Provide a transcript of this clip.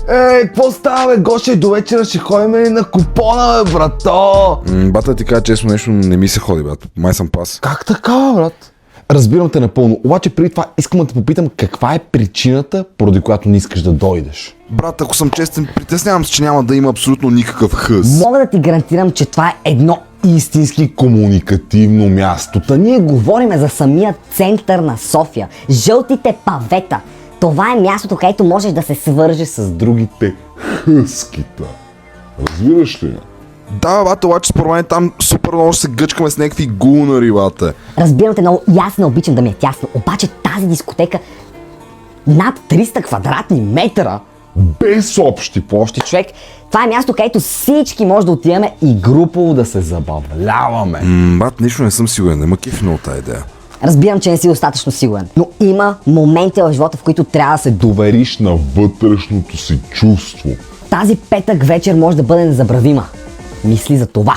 Какво става, бе, Гоше? До вечера ще ходим ли на купона, бе, брато? Бата ти кажа честно нещо, не ми се ходи, брат. Май съм пас. Как така, брат? Разбирам те напълно, обаче преди това искам да те попитам каква е причината, поради която не искаш да дойдеш. Брат, ако съм честен, притеснявам се, че няма да има абсолютно никакъв хъс. Мога да ти гарантирам, че това е едно Истински комуникативно място. Та ние говорим за самия център на София. Жълтите павета. Това е мястото, където можеш да се свържеш с Другите хъскита. Разбираш ли? Да, бате, обаче според мен там супер много ще се гъчкаме с някакви гулнари, бате. Разбирам те много и аз не обичам да ми е тясно. Обаче тази дискотека над 300 квадратни метра. Без общи площи. Човек, това е място, където всички може да отиваме и групово да се Забавляваме. Брат, нищо не съм сигурен, нема кефи много тази идея. Разбирам, че не си достатъчно сигурен. Но има моменти в живота, в които трябва да се Довериш на вътрешното си чувство. Тази петък вечер може да бъде незабравима. Мисли за това.